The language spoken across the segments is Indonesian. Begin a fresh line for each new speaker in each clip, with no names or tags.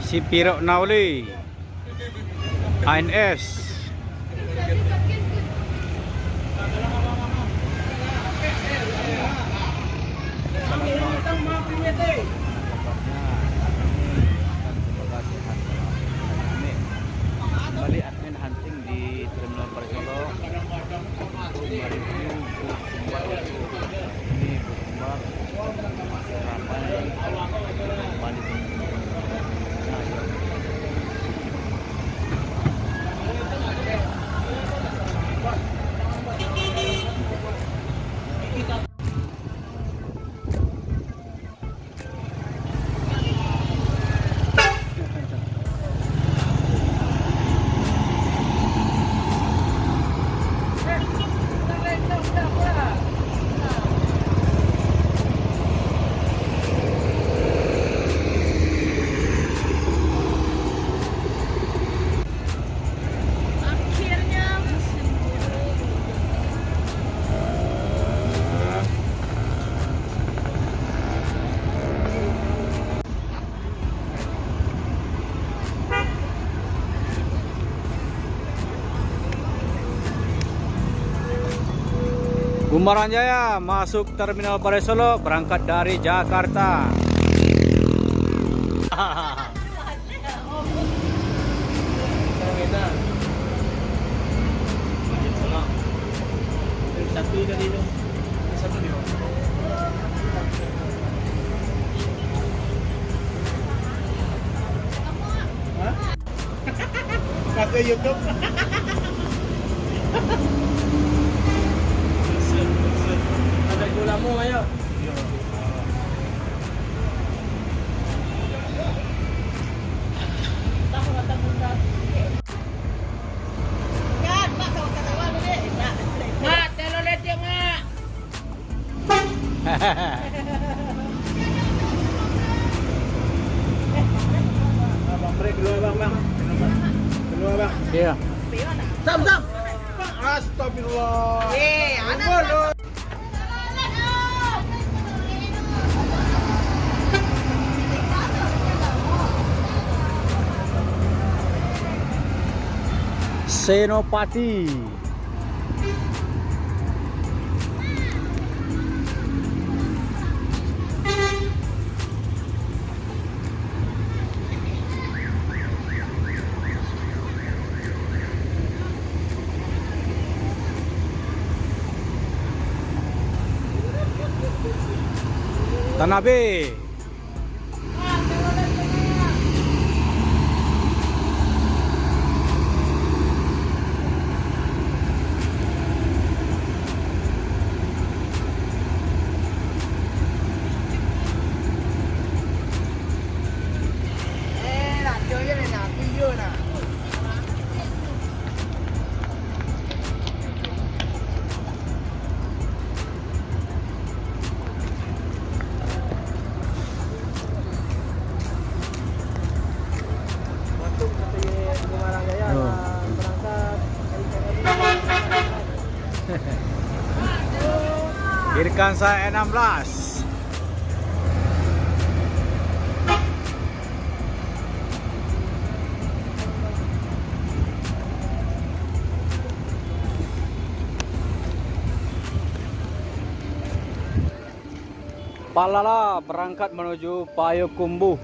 Si Piro Nauli ANS. Kembali admin hunting di Terminal Parisolo untuk mereview bus Sumbar. Ini bus Sumbar ramai kembali. Kumaran Jaya masuk Terminal Parisolo berangkat dari Jakarta.
Satu dari itu, satu di bawah. Hah? Pakai YouTube. Ada gulamu ayo. Mak, telo lihat ya, Mak. Bang, break dulu bang, bang. Dulu bang.
Iya.
Sam. Astagfirullah. Anak.
Senopati. Tanabe. Irkansa 16. Palala berangkat menuju Payakumbuh.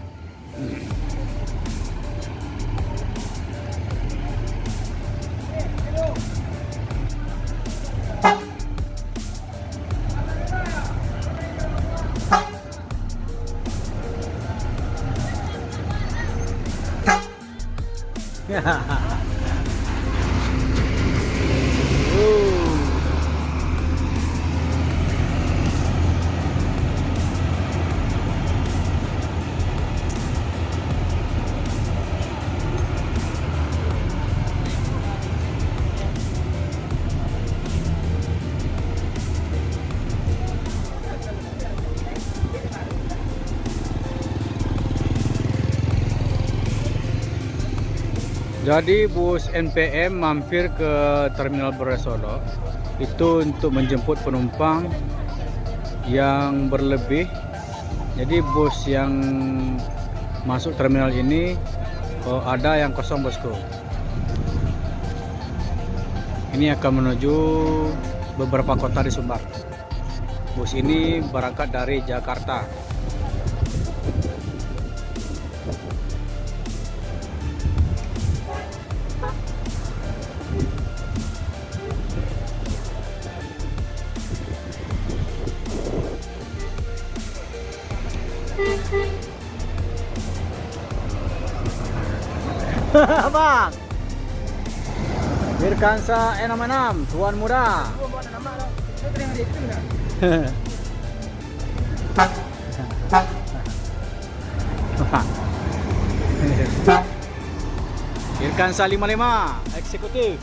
Jadi bus NPM mampir ke Terminal Parisolo itu untuk menjemput penumpang yang berlebih. Jadi bus yang masuk terminal ini ada yang kosong bosku. Ini akan menuju beberapa kota di Sumbar. Bus ini berangkat dari Jakarta. Bang, Birkansa E66 Tuan Muda. Birkansa 55 eksekutif.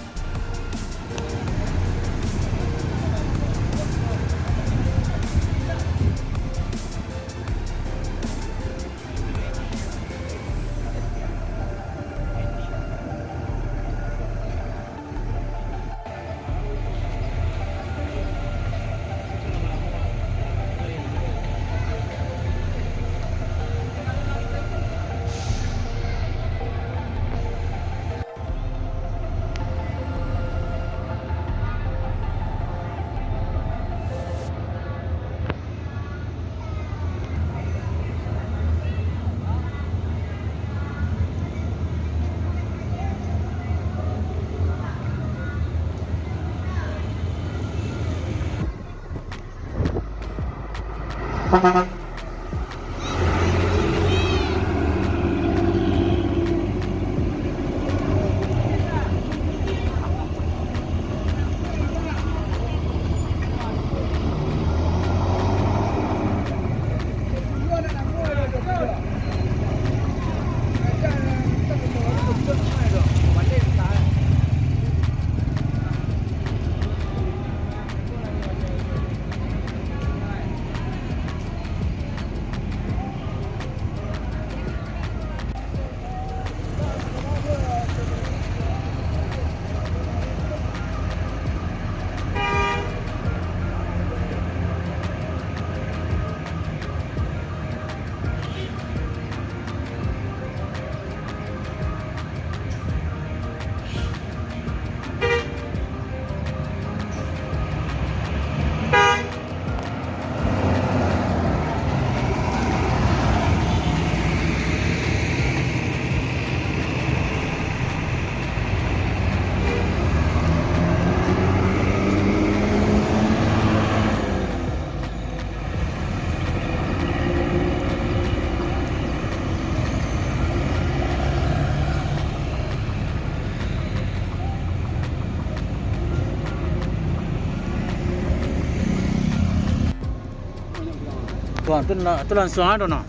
Tuan, tu langsung ada nak.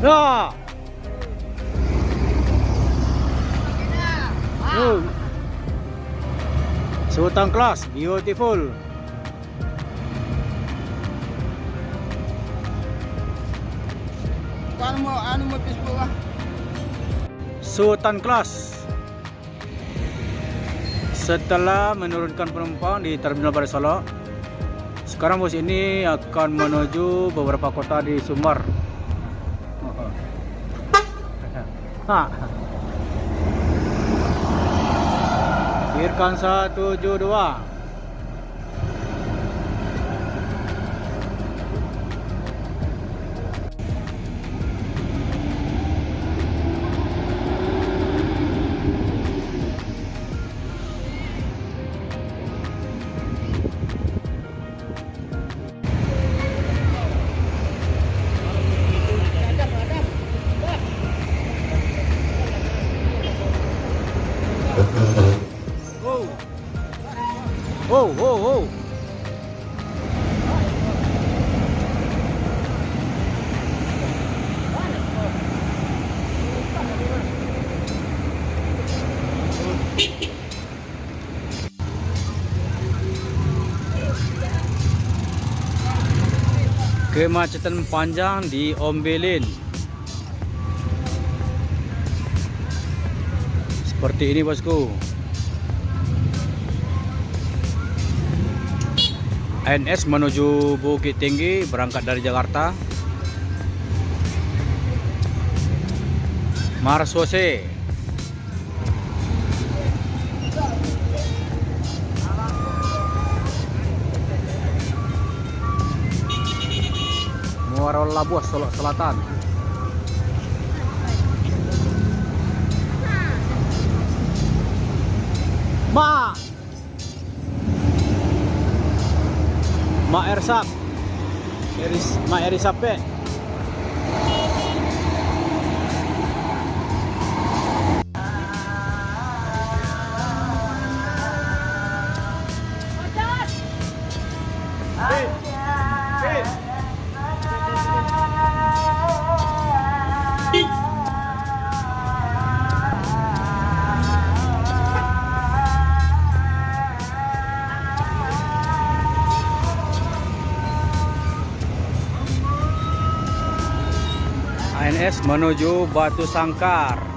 Ya. Sultan Class, beautiful.
Anu mo Facebook ah.
Sultan Class. Setelah menurunkan penumpang di Terminal Baru Solo, sekarang bus ini akan menuju beberapa kota di Sumbar. Birkansa 72. Oh. Kemacetan panjang diombelin. Seperti ini bosku. ANS menuju Bukit Tinggi berangkat dari Jakarta. Marsose. Muara Labuas Solok Selatan. Ma Ersap. Ma Erisape. ANS menuju Batu Sangkar.